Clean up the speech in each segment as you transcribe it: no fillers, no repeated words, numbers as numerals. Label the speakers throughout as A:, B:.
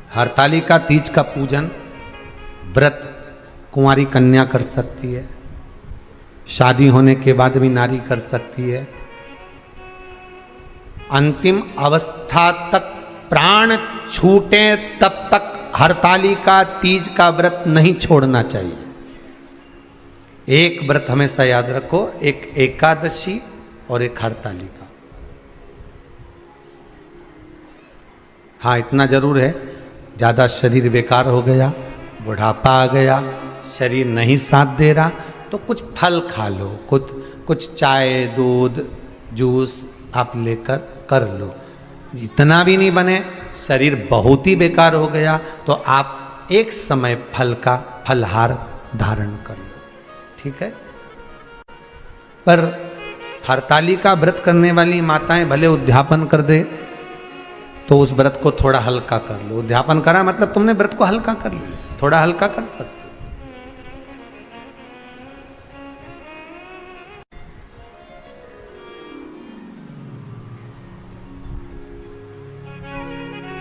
A: हरतालिका तीज का पूजन व्रत कुंवारी कन्या कर सकती है, शादी होने के बाद भी नारी कर सकती है। अंतिम अवस्था तक प्राण छूटे तब तक हरतालिका तीज का व्रत नहीं छोड़ना चाहिए। एक व्रत हमेशा याद रखो, एक एकादशी और एक हरतालिका। हाँ, इतना जरूर है, ज्यादा शरीर बेकार हो गया, बुढ़ापा आ गया, शरीर नहीं साथ दे रहा, तो कुछ फल खा लो, कुछ चाय दूध जूस आप लेकर कर लो। इतना भी नहीं बने, शरीर बहुत ही बेकार हो गया, तो आप एक समय फल का फलहार धारण कर लो, ठीक है। पर हरतालिका व्रत करने वाली माताएं भले उद्यापन कर दे, तो उस व्रत को थोड़ा हल्का कर लो। उद्यापन करा मतलब तुमने व्रत को हल्का कर लिया, थोड़ा हल्का कर सकते हो।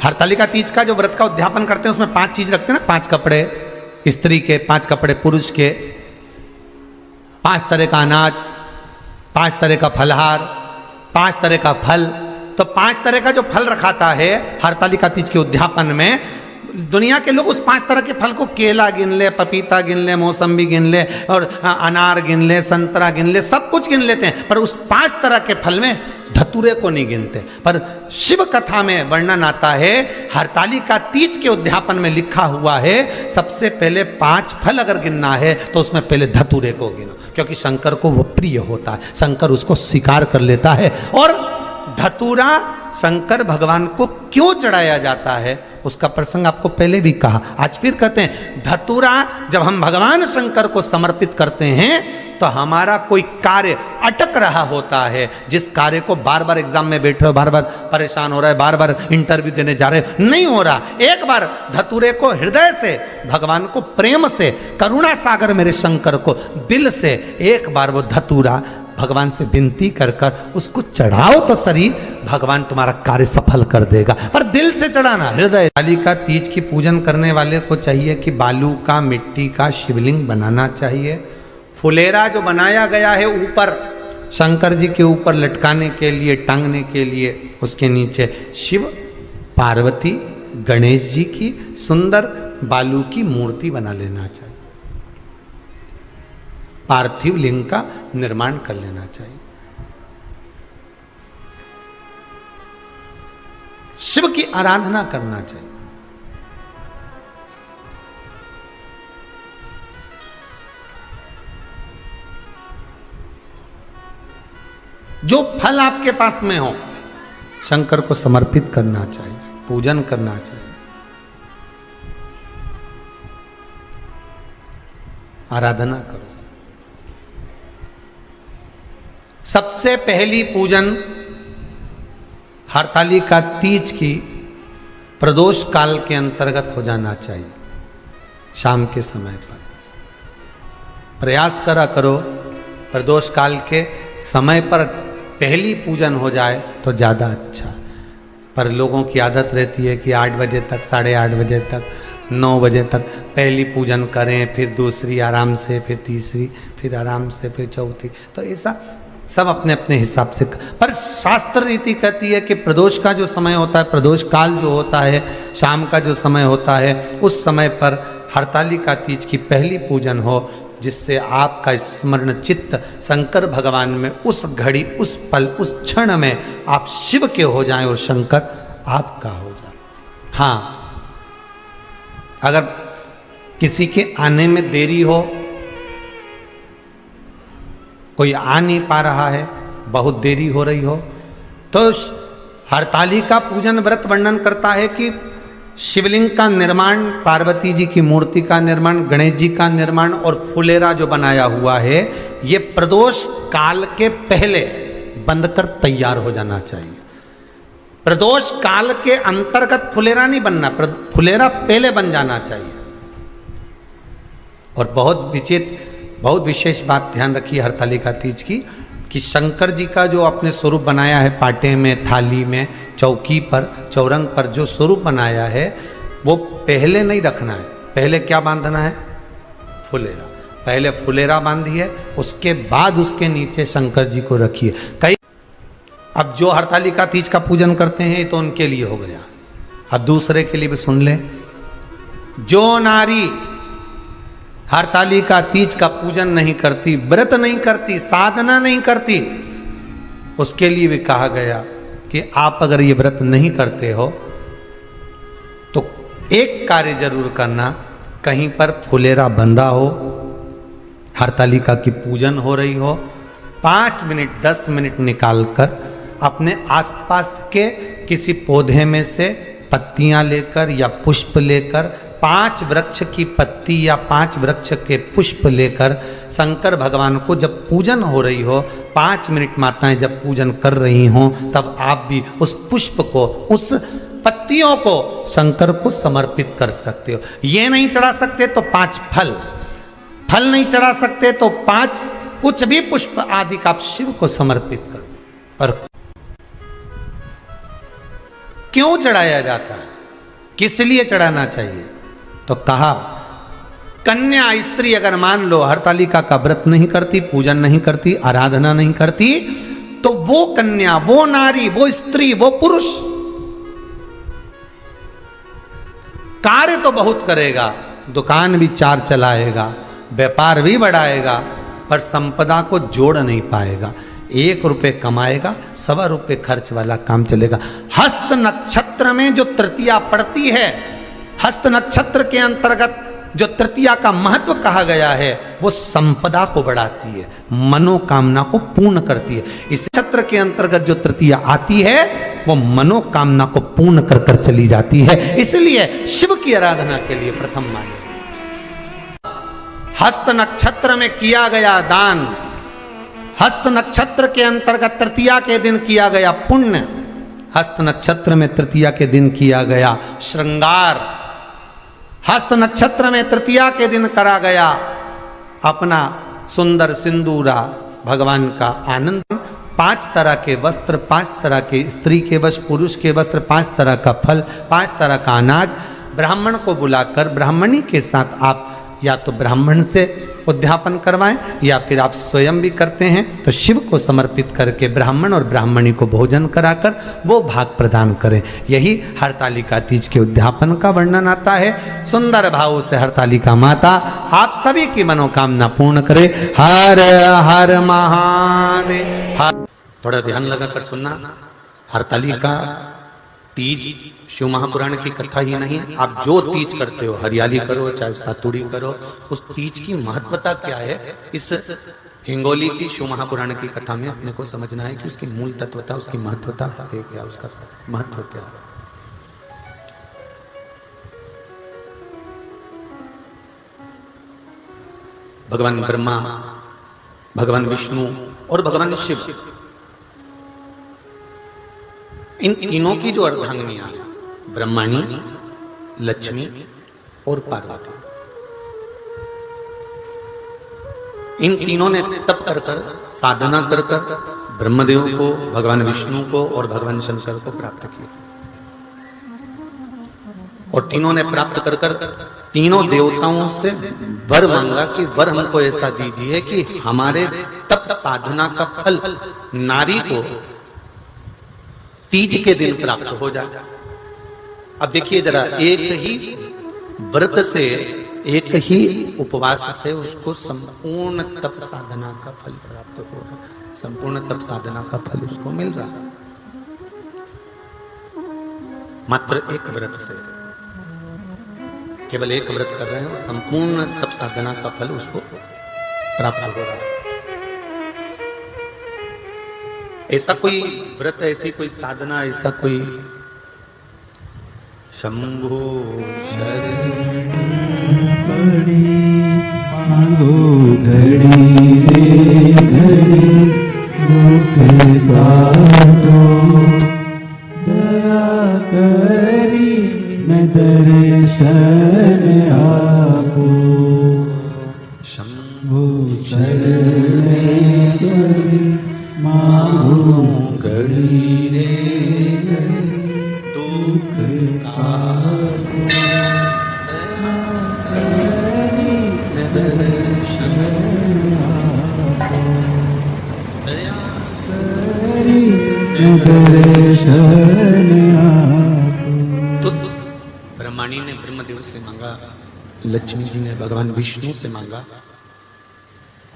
A: हरतालिका तीज का जो व्रत का उद्यापन करते हैं उसमें 5 चीज रखते हैं ना, 5 कपड़े स्त्री के, 5 कपड़े पुरुष के, 5 तरह का अनाज, 5 तरह का फलहार, 5 तरह का फल। तो 5 तरह का जो फल रखाता है हरतालिका तीज के उद्यापन में, दुनिया के लोग उस 5 तरह के फल को केला गिन ले, पपीता गिन ले, मौसम्बी गिन ले, और अनार गिन ले, संतरा गिन ले, सब कुछ गिन लेते हैं, पर उस 5 तरह के फल में धतूरे को नहीं गिनते। पर शिव कथा में वर्णन आता है, हरतालिका तीज के उद्यापन में लिखा हुआ है, सबसे पहले 5 फल अगर गिनना है तो उसमें पहले धतूरे को गिनो, क्योंकि शंकर को वो प्रिय होता है, शंकर उसको स्वीकार कर लेता है। और धतूरा शंकर भगवान को क्यों चढ़ाया जाता है उसका प्रसंग आपको पहले भी कहा, आज फिर कहते हैं। धतूरा जब हम भगवान शंकर को समर्पित करते हैं तो हमारा कोई कार्य अटक रहा होता है, जिस कार्य को बार बार एग्जाम में बैठे हो, बार बार परेशान हो रहा है, बार बार इंटरव्यू देने जा रहे हो, नहीं हो रहा, एक बार धतूरे को हृदय से, भगवान को प्रेम से, करुणा सागर मेरे शंकर को दिल से एक बार वो धतूरा भगवान से विनती कर कर उसको चढ़ाओ तो सही, भगवान तुम्हारा कार्य सफल कर देगा। पर दिल से चढ़ाना, हृदय। हरतालिका तीज की पूजन करने वाले को चाहिए कि बालू का, मिट्टी का शिवलिंग बनाना चाहिए। फुलेरा जो बनाया गया है ऊपर शंकर जी के ऊपर लटकाने के लिए, टांगने के लिए, उसके नीचे शिव पार्वती गणेश जी की सुंदर बालू की मूर्ति बना लेना चाहिए, पार्थिव लिंग का निर्माण कर लेना चाहिए। शिव की आराधना करना चाहिए। जो फल आपके पास में हो शंकर को समर्पित करना चाहिए, पूजन करना चाहिए, आराधना करो। सबसे पहली पूजन हरतालिका तीज की प्रदोष काल के अंतर्गत हो जाना चाहिए, शाम के समय पर। प्रयास करो प्रदोष काल के समय पर पहली पूजन हो जाए तो ज़्यादा अच्छा। पर लोगों की आदत रहती है कि 8 बजे तक, 8:30 बजे तक, 9 बजे तक पहली पूजन करें, फिर दूसरी आराम से, फिर तीसरी, फिर आराम से, फिर चौथी। तो ऐसा सब अपने अपने हिसाब से। पर शास्त्र रीति कहती है कि प्रदोष का जो समय होता है, प्रदोष काल जो होता है, शाम का जो समय होता है, उस समय पर हरतालिका तीज की पहली पूजन हो, जिससे आपका स्मरण चित्त शंकर भगवान में उस घड़ी, उस पल, उस क्षण में आप शिव के हो जाएं और शंकर आपका हो जाए। हाँ, अगर किसी के आने में देरी हो, कोई आ नहीं पा रहा है, बहुत देरी हो रही हो, तो हरतालिका पूजन व्रत वर्णन करता है कि शिवलिंग का निर्माण, पार्वती जी की मूर्ति का निर्माण, गणेश जी का निर्माण और फुलेरा जो बनाया हुआ है, ये प्रदोष काल के पहले बंधकर तैयार हो जाना चाहिए। प्रदोष काल के अंतर्गत फुलेरा नहीं बनना, फुलेरा पहले बन जाना चाहिए। और बहुत विशेष बात ध्यान रखिए हरतालिका तीज की, कि शंकर जी का जो आपने स्वरूप बनाया है, पाटे में, थाली में, चौकी पर, चौरंग पर जो स्वरूप बनाया है, वो पहले नहीं रखना है, पहले क्या बांधना है? फुलेरा। पहले फुलेरा बांधिए, उसके बाद उसके नीचे शंकर जी को रखिए। कई अब जो हरतालिका तीज का पूजन करते हैं तो उनके लिए हो गया, अब दूसरे के लिए भी सुन ले। जो नारी हरतालिका तीज का पूजन नहीं करती, व्रत नहीं करती, साधना नहीं करती, उसके लिए भी कहा गया कि आप अगर ये व्रत नहीं करते हो तो एक कार्य जरूर करना, कहीं पर फुलेरा बंधा हो, हरतालिका की पूजन हो रही हो, 5 मिनट 10 मिनट निकालकर अपने आसपास के किसी पौधे में से पत्तियां लेकर या पुष्प लेकर, 5 वृक्ष की पत्ती या 5 वृक्ष के पुष्प लेकर शंकर भगवान को जब पूजन हो रही हो, 5 मिनट माताएं जब पूजन कर रही हों, तब आप भी उस पुष्प को, उस पत्तियों को शंकर को समर्पित कर सकते हो। ये नहीं चढ़ा सकते तो 5 फल नहीं चढ़ा सकते तो 5 कुछ भी पुष्प आदि का आप शिव को समर्पित कर दो। पर क्यों चढ़ाया जाता है, किस लिए चढ़ाना चाहिए? तो कहा कन्या स्त्री अगर मान लो हरतालिका का व्रत नहीं करती, पूजन नहीं करती, आराधना नहीं करती, तो वो कन्या, वो नारी, वो स्त्री, वो पुरुष कार्य तो बहुत करेगा, दुकान भी 4 चलाएगा, व्यापार भी बढ़ाएगा, पर संपदा को जोड़ नहीं पाएगा। 1 रुपए कमाएगा, 1.25 रुपए खर्च वाला काम चलेगा। हस्त नक्षत्र में जो तृतीया पड़ती है, हस्त नक्षत्र के अंतर्गत जो तृतीया का महत्व कहा गया है, वो संपदा को बढ़ाती है, मनोकामना को पूर्ण करती है। इस नक्षत्र के अंतर्गत जो तृतीया आती है वो मनोकामना को पूर्ण कर कर चली जाती है। इसलिए शिव की आराधना के लिए प्रथम माने हस्त नक्षत्र में किया गया दान, हस्त नक्षत्र के अंतर्गत तृतीया के दिन किया गया पुण्य, हस्त नक्षत्र में तृतीया के दिन किया गया श्रृंगार, हस्त नक्षत्र में तृतीया के दिन करा गया अपना सुंदर सिंदूरा, भगवान का आनंद, 5 तरह के वस्त्र, 5 तरह के स्त्री के वस्त्र, पुरुष के वस्त्र, 5 तरह का फल, 5 तरह का अनाज, ब्राह्मण को बुलाकर ब्राह्मणी के साथ आप या तो ब्राह्मण से उद्यापन करवाएं या फिर आप स्वयं भी करते हैं तो शिव को समर्पित करके ब्राह्मण और ब्राह्मणी को भोजन कराकर वो भाग प्रदान करें। यही हरतालिका तीज के उद्यापन का वर्णन आता है। सुंदर भाव से हरतालिका माता आप सभी की मनोकामना पूर्ण करे। हर हर महादेव। थोड़ा ध्यान लगाकर सुनना, हरतालिका तीज शिव महापुराण की कथा ही नहीं है। आप जो तीज करते हो, हरियाली करो चाहे सातुड़ी करो, उस तीज की महत्वता क्या है, इस हिंगोली की शिव महापुराण की कथा में अपने को समझना है कि उसकी मूल तत्वता, उसकी महत्वता है क्या, उसका महत्व क्या है। भगवान ब्रह्मा, भगवान विष्णु और भगवान शिव, इन तीनों की जो अर्धांगिनियां, ब्रह्मणी, लक्ष्मी और पार्वती, इन तीनों ने तप कर कर, साधना कर कर ब्रह्मदेव को, भगवान विष्णु को और भगवान शंकर को प्राप्त किया। और तीनों ने प्राप्त कर कर तीनों देवताओं से वर मांगा कि वर हमको ऐसा दीजिए कि हमारे तप साधना का फल नारी को तीज के दिन प्राप्त हो जाए। अब देखिए जरा, एक ही व्रत से, एक ही उपवास से उसको संपूर्ण तप साधना का फल प्राप्त हो रहा है, संपूर्ण तप साधना का फल उसको मिल रहा है मात्र एक व्रत से। केवल एक व्रत कर रहे हैं, संपूर्ण तप साधना का फल उसको प्राप्त हो रहा है। ऐसा कोई व्रत, ऐसी कोई साधना, ऐसा कोई शंभो शरण
B: बड़ी मांगो घड़ी रे घड़ी मुख काटो, दया करी मैं दर्शन आपो, शंभो शरण बड़ी मांगो घड़ी रे घड़ी दुख का दर्शन आपको।
A: तो ब्रह्माणी ने ब्रह्मदेव से मांगा, लक्ष्मी जी ने भगवान विष्णु से मांगा,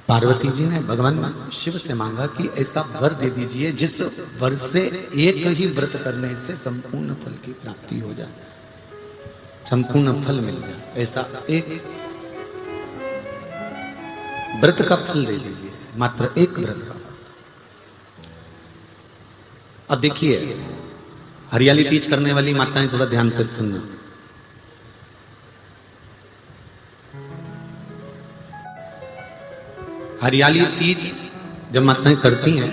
A: पार्वती जी ने भगवान शिव से मांगा कि ऐसा वर दे दीजिए जिस वर से एक ही व्रत करने से संपूर्ण फल की प्राप्ति हो जाए, संपूर्ण फल मिल जाए। ऐसा एक व्रत का फल दे दीजिए, मात्र एक व्रत का। अब देखिए, हरियाली तीज करने वाली माताएं थोड़ा ध्यान से सुनना। हरियाली तीज जब माताएं करती हैं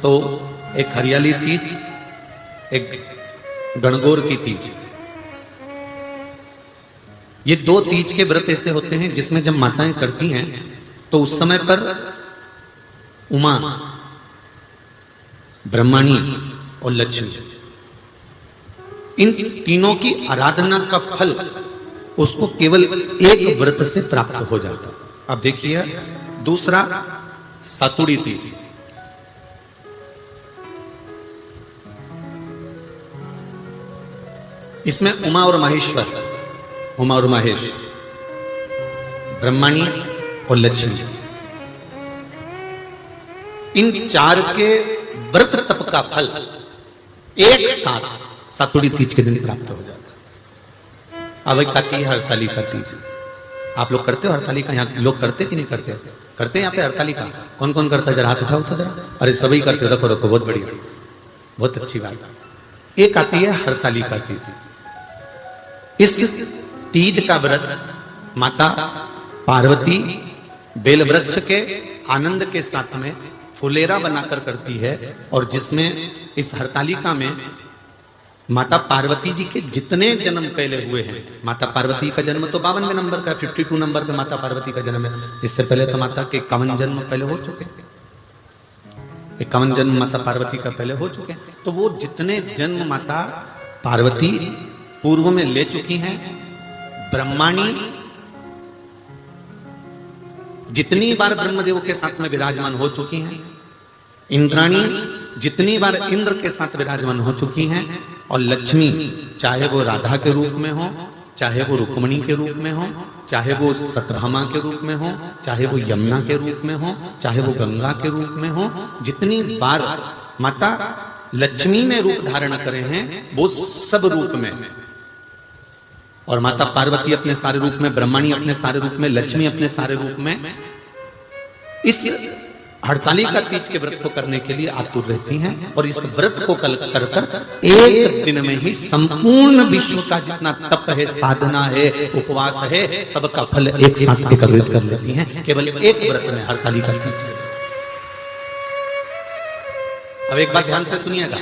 A: तो एक हरियाली तीज, एक गणगौर की तीज, ये दो तीज के व्रत ऐसे होते हैं जिसमें जब माताएं करती हैं तो उस समय पर उमा, ब्रह्माणी और लक्ष्मी, इन तीनों की आराधना का फल उसको केवल एक व्रत से प्राप्त हो जाता है। अब देखिए दूसरा सातुड़ी तीज। इसमें उमा और महेश्वर, उमा और महेश, ब्रह्माणी और लक्ष्मी, इन चार के व्रत तप का फल एक साथ सातुड़ी तीज के दिन प्राप्त हो जाता। अब एक आती है हरतालिका तीज। आप लोग करते हो हरतालिका? यहाँ लोग करते कि नहीं करते? करते हैं यहाँ पे हरतालिका? कौन कौन करता है? जरा हाथ उठाओ तो जरा। अरे सभी करते हो, रखो रखो, बहुत बढ़िया, बहुत अच्छी बात। एक आती है हरतालिका तीज। इस तीज का व्रत माता पार्वती बेल वृक्ष के आनंद के साथ में फुलेरा बनाकर करती है, और जिसमें इस हरतालिका में माता पार्वती जी के जितने जन्म पहले हुए हैं, माता पार्वती का जन्म तो 52वें नंबर का, 52 नंबर पे माता पार्वती का जन्म है। इससे पहले तो माता के 51 जन्म पहले हो चुके, 51 जन्म माता पार्वती का पहले हो चुके। तो वो जितने जन्म माता पार्वती पूर्व में ले चुकी हैं, ब्रह्माणी जितनी बार ब्रह्मदेव के साथ में विराजमान हो चुकी हैं, इंद्राणी जितनी बार इंद्र के साथ विराजमान हो चुकी हैं, और लक्ष्मी चाहे वो राधा के रूप में हो, चाहे वो रुक्मणी के रूप में हो, चाहे वो सतभामा के रूप में हो, चाहे वो यमुना के रूप में हो, चाहे वो गंगा के रूप में हो, जितनी बार माता लक्ष्मी ने रूप धारण करे हैं वो सब रूप में, और माता पार्वती अपने सारे रूप में, ब्रह्माणी अपने सारे रूप में, लक्ष्मी अपने सारे रूप में इस हड़तालिका तीज के व्रत को करने के लिए आतुर रहती हैं। और इस व्रत को कर कर एक दिन में ही संपूर्ण विश्व का जितना तप है, साधना है, उपवास है, सबका फल एक साथ एकत्रित कर लेती हैं केवल एक व्रत में, हड़तालिका तीज। अब एक बात ध्यान से सुनिएगा,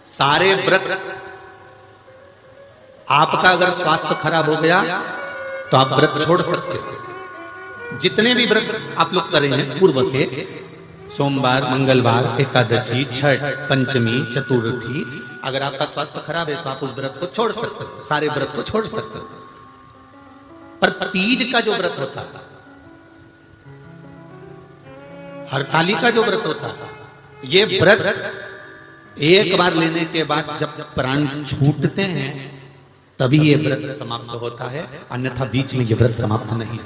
A: सारे व्रत, आपका अगर स्वास्थ्य खराब हो गया तो आप व्रत छोड़ सकते हो। जितने भी व्रत आप लोग कर रहे हैं पूर्व के, सोमवार, मंगलवार, एकादशी, छठ, पंचमी, चतुर्थी, अगर आपका स्वास्थ्य खराब है तो आप उस व्रत को छोड़ सकते हो, सारे व्रत को छोड़ सकते हो। पर तीज का जो व्रत होता है, हरतालिका जो व्रत होता है, ये व्रत एक बार लेने के बाद जब प्राण छूटते हैं तभी ये व्रत समाप्त होता है, अन्यथा बीच में ये व्रत समाप्त नहीं।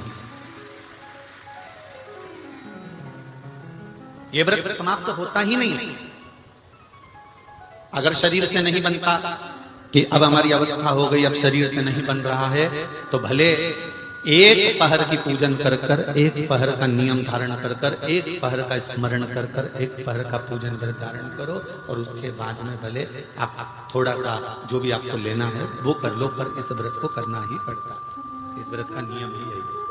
A: ये व्रत समाप्त होता ही नहीं। अगर शरीर से नहीं बनता कि अब हमारी अवस्था हो गई, अब शरीर से नहीं बन रहा है, तो भले एक पहर की पूजन कर कर, एक पहर का नियम धारण कर कर, एक पहर का स्मरण कर कर, एक पहर का पूजन व्रत धारण करो, और उसके बाद में भले आप थोड़ा सा जो भी आपको लेना है वो कर लो, पर इस व्रत को करना ही पड़ता है। इस व्रत का नियम ही यही है।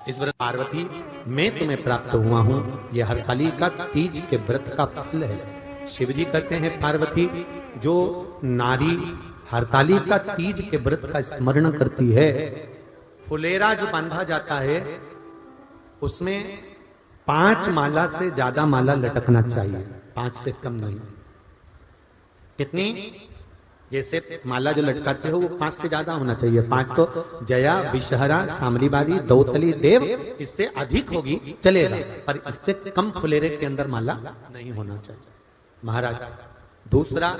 A: इस व्रत पार्वती मैं तुम्हें प्राप्त हुआ हूं, यह हरतालिका तीज के व्रत का फल है। शिव जी कहते हैं पार्वती जो नारी हरतालिका तीज के व्रत का स्मरण करती है, फुलेरा जो बांधा जाता है उसमें 5 माला से ज्यादा माला लटकना चाहिए, 5 से कम नहीं। कितनी? जैसे माला जो लटकाते हो वो 5 से ज्यादा होना चाहिए। 5 तो जया, विषहरा, शामलीबारी, दौतली, देव, इससे अधिक होगी चलेगा, पर इससे कम फुलेरे के अंदर माला नहीं होना चाहिए महाराज। दूसरा,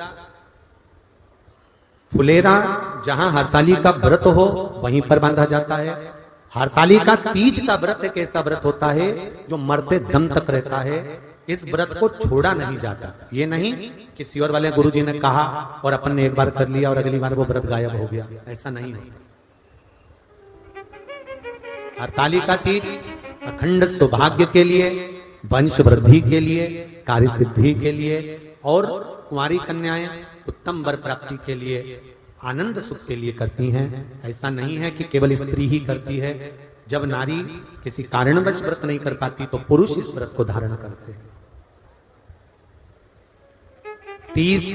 A: फुलेरा जहां हरताली का व्रत हो वहीं पर बांधा जाता है। हरताली का तीज का व्रत एक ऐसा व्रत होता है जो मरते दम तक रहता है। इस व्रत को छोड़ा नहीं जाता। ये नहीं किसी और वाले गुरुजी ने कहा और अपन ने एक बार कर लिया और अगली बार वो व्रत गायब हो गया, ऐसा नहीं होता। हरताली का तीज अखंड सौभाग्य के लिए, वंश वृद्धि के लिए, कार्य सिद्धि के लिए और कुंवारी कन्याएं उत्तम वर प्राप्ति के लिए, आनंद सुख के लिए करती हैं। ऐसा नहीं है कि केवल स्त्री ही करती है। जब नारी किसी कारणवश व्रत नहीं कर पाती तो पुरुष इस व्रत को धारण करते हैं। 30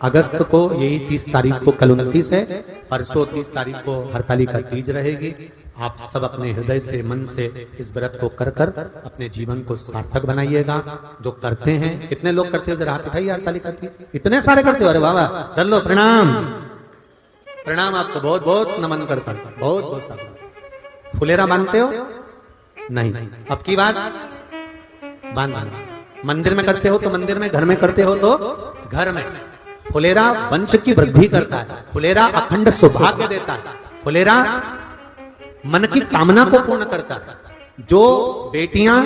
A: अगस्त को, यही 30 तारीख को, कल 29 है, परसों 30 तारीख को हरताली का तीज रहेगी। आप सब अपने हृदय से, मन से इस व्रत को कर कर अपने जीवन को सार्थक बनाइएगा। जो करते हैं, कितने लोग करते हो जरा हाथ उठाइए हरताली का तीज। इतने सारे करते हो, अरे वाह वाह, कर लो, प्रणाम प्रणाम, आपको बहुत बहुत नमन करता हूं, बहुत बहुत सारा। फुलेरा बांधते हो? नहीं, अब की बार बांधना। मंदिर में करते हो तो मंदिर में, घर में करते हो तो घर में। फुलेरा वंश की वृद्धि करता है, फुलेरा अखंड सौभाग्य देता है, फुलेरा मन की कामना को पूर्ण करता है। जो बेटियां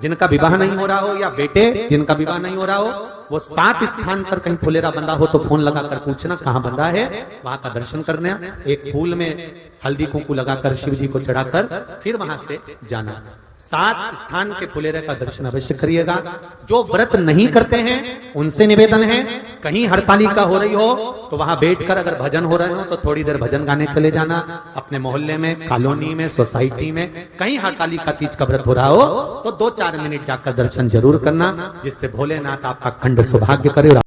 A: जिनका विवाह नहीं हो रहा हो या बेटे जिनका विवाह नहीं हो रहा हो, वो 7 स्थान पर कहीं फुलेरा बंधा हो तो फोन लगाकर पूछना कहां बंधा है, वहां का दर्शन करना। एक फूल में हल्दी कुंकू लगाकर शिव जी को चढ़ाकर फिर वहां से जाना। 7 स्थान के फुलेरे का दर्शन अवश्य करिएगा। जो व्रत नहीं करते हैं उनसे निवेदन है, कहीं हरताली का हो रही हो तो वहां बैठकर अगर भजन हो रहे हो तो थोड़ी देर भजन गाने चले जाना। अपने मोहल्ले में, कॉलोनी में, सोसाइटी में कहीं हरताली का तीज का व्रत हो रहा हो तो 2-4 मिनट जाकर दर्शन जरूर करना, जिससे भोलेनाथ आपका अखंड सौभाग्य करे।